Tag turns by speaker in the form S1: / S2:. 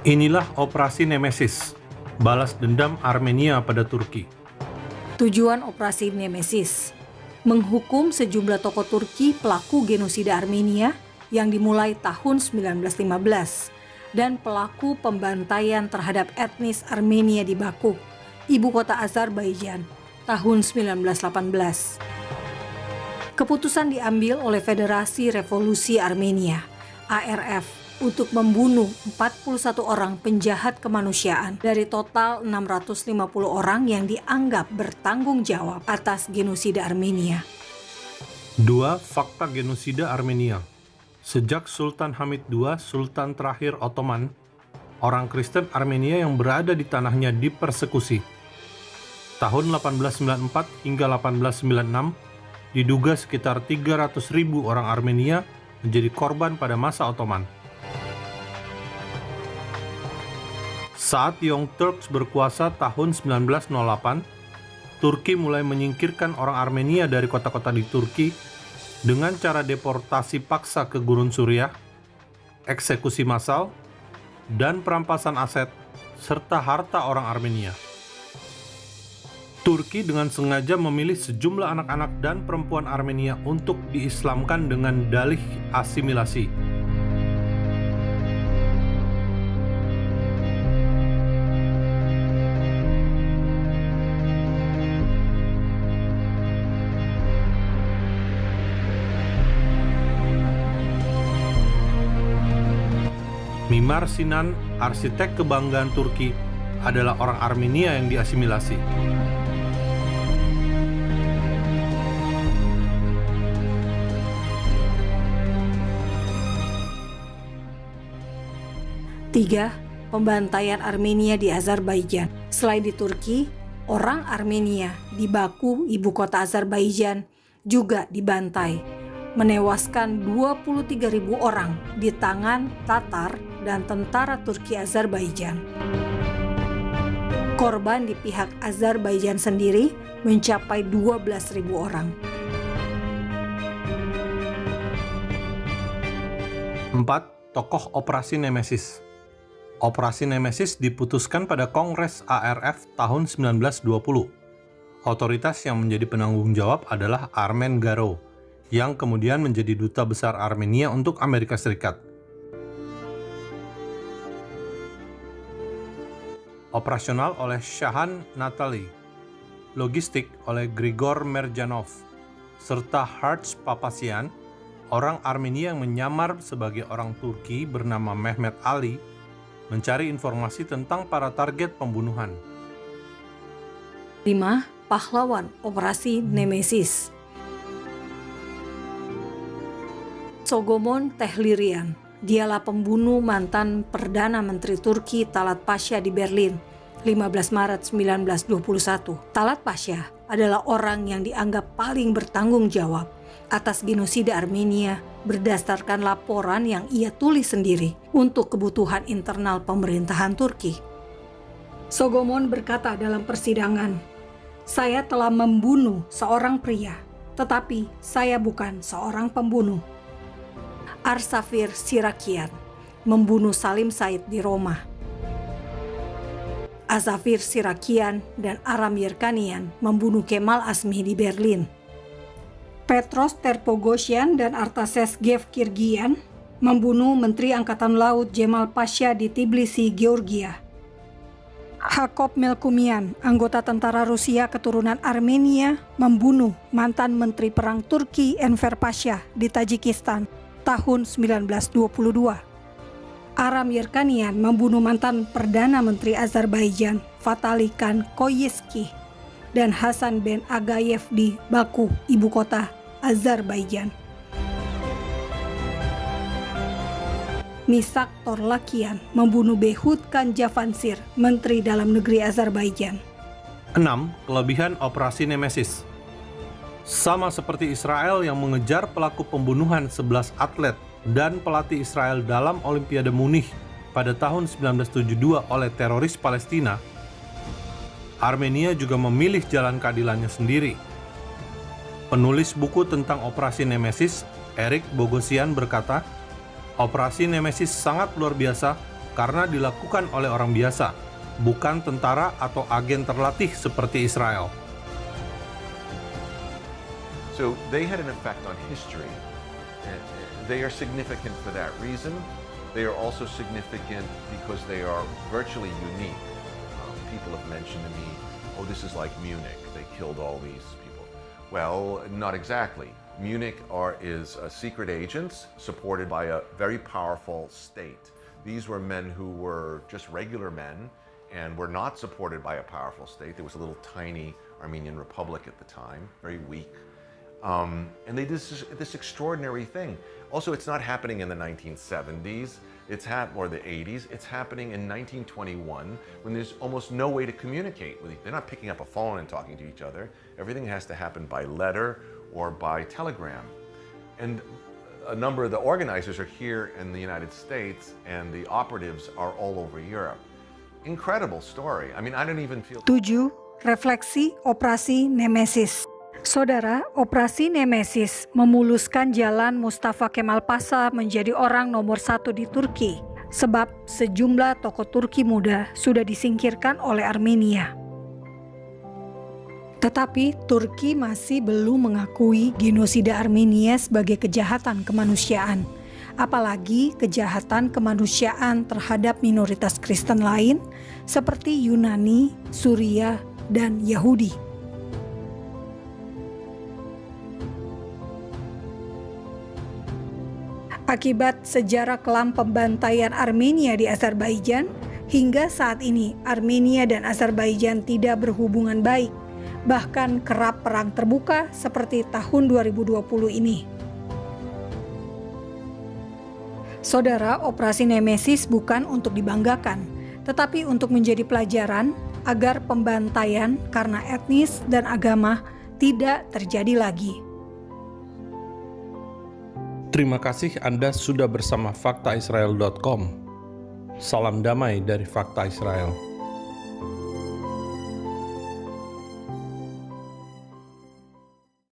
S1: Inilah operasi Nemesis, balas dendam Armenia pada Turki.
S2: Tujuan operasi Nemesis menghukum sejumlah tokoh Turki pelaku genosida Armenia yang dimulai tahun 1915 dan pelaku pembantaian terhadap etnis Armenia di Baku, ibu kota Azerbaijan, tahun 1918. Keputusan diambil oleh Federasi Revolusi Armenia, ARF, untuk membunuh 41 orang penjahat kemanusiaan dari total 650 orang yang dianggap bertanggung jawab atas genosida Armenia.
S1: 2. Fakta genosida Armenia. Sejak Sultan Hamid II, Sultan terakhir Ottoman, orang Kristen Armenia yang berada di tanahnya dipersekusi. Tahun 1894 hingga 1896, diduga sekitar 300.000 orang Armenia menjadi korban pada masa Ottoman. Saat Young Turks berkuasa tahun 1908, Turki mulai menyingkirkan orang Armenia dari kota-kota di Turki dengan cara deportasi paksa ke Gurun Suriah, eksekusi massal, dan perampasan aset serta harta orang Armenia. Turki dengan sengaja memilih sejumlah anak-anak dan perempuan Armenia untuk diislamkan dengan dalih asimilasi. Mimar Sinan, arsitek kebanggaan Turki, adalah orang Armenia yang diasimilasi.
S2: Tiga, pembantaian Armenia di Azerbaijan. Selain di Turki, orang Armenia di Baku, ibu kota Azerbaijan, juga dibantai, menewaskan 23.000 orang di tangan Tatar dan tentara Turki Azerbaijan. Korban di pihak Azerbaijan sendiri mencapai 12.000 orang.
S1: 4. Tokoh Operasi Nemesis. Operasi Nemesis diputuskan pada Kongres ARF tahun 1920. Otoritas yang menjadi penanggung jawab adalah Armen Garo, yang kemudian menjadi duta besar Armenia untuk Amerika Serikat. Operasional oleh Shahan Natali, logistik oleh Grigor Merjanov, serta Harts Papasyan, orang Armenia yang menyamar sebagai orang Turki bernama Mehmet Ali, mencari informasi tentang para target pembunuhan.
S2: 5. Pahlawan Operasi Nemesis. Sogomon Tehlirian, dialah pembunuh mantan Perdana Menteri Turki Talat Pasha di Berlin, 15 Maret 1921. Talat Pasha adalah orang yang dianggap paling bertanggung jawab atas genosida Armenia berdasarkan laporan yang ia tulis sendiri untuk kebutuhan internal pemerintahan Turki. Sogomon berkata dalam persidangan, "Saya telah membunuh seorang pria, tetapi saya bukan seorang pembunuh." Arsafir Sirakian membunuh Salim Said di Roma. Azafir Sirakian dan Aram Yerkanian membunuh Kemal Azmi di Berlin. Petros Terpogosyan dan Artases Gevkirgian membunuh Menteri Angkatan Laut Jemal Pasha di Tbilisi, Georgia. Hakop Melkumian, anggota tentara Rusia keturunan Armenia, membunuh mantan Menteri Perang Turki Enver Pasha di Tajikistan tahun 1922. Aram Yerkanian membunuh mantan Perdana Menteri Azerbaijan Fatali Khan Koyeski dan Hasan Ben Agayev di Baku, ibu kota Azerbaijan. Misak Torlakian membunuh Behut Khan Javansir, Menteri Dalam Negeri Azerbaijan.
S1: 6. Kelebihan Operasi Nemesis. Sama seperti Israel yang mengejar pelaku pembunuhan 11 atlet dan pelatih Israel dalam Olimpiade Munich pada tahun 1972 oleh teroris Palestina, Armenia juga memilih jalan keadilannya sendiri. Penulis buku tentang Operasi Nemesis, Erik Bogosian berkata, Operasi Nemesis sangat luar biasa karena dilakukan oleh orang biasa, bukan tentara atau agen terlatih seperti Israel.
S3: So they had an effect on history. They are significant for that reason. They are also significant because they are virtually unique. People have mentioned to me, oh, this is like Munich. They killed all these people. Well, not exactly. Munich is secret agents supported by a very powerful state. These were men who were just regular men and were not supported by a powerful state. There was a little tiny Armenian Republic at the time, very weak. And they did this extraordinary thing. Also, it's not happening in the 1970s, or the 80s. It's happening in 1921 when there's almost no way to communicate with They're not picking up a phone and talking to each other. Everything has to happen by letter or by telegram. And a number of the organizers are here in the United States and the operatives are all over Europe. Incredible story. I mean, I don't even feel...
S2: 7. Refleksi Operasi Nemesis. Saudara, Operasi Nemesis memuluskan jalan Mustafa Kemal Pasha menjadi orang nomor 1 di Turki, sebab sejumlah tokoh Turki muda sudah disingkirkan oleh Armenia. Tetapi Turki masih belum mengakui genosida Armenia sebagai kejahatan kemanusiaan, apalagi kejahatan kemanusiaan terhadap minoritas Kristen lain seperti Yunani, Suriah, dan Yahudi. Akibat sejarah kelam pembantaian Armenia di Azerbaijan, hingga saat ini Armenia dan Azerbaijan tidak berhubungan baik, bahkan kerap perang terbuka seperti tahun 2020 ini. Saudara, Operasi Nemesis bukan untuk dibanggakan, tetapi untuk menjadi pelajaran agar pembantaian karena etnis dan agama tidak terjadi lagi.
S1: Terima kasih Anda sudah bersama faktaisrael.com. Salam damai dari Fakta Israel.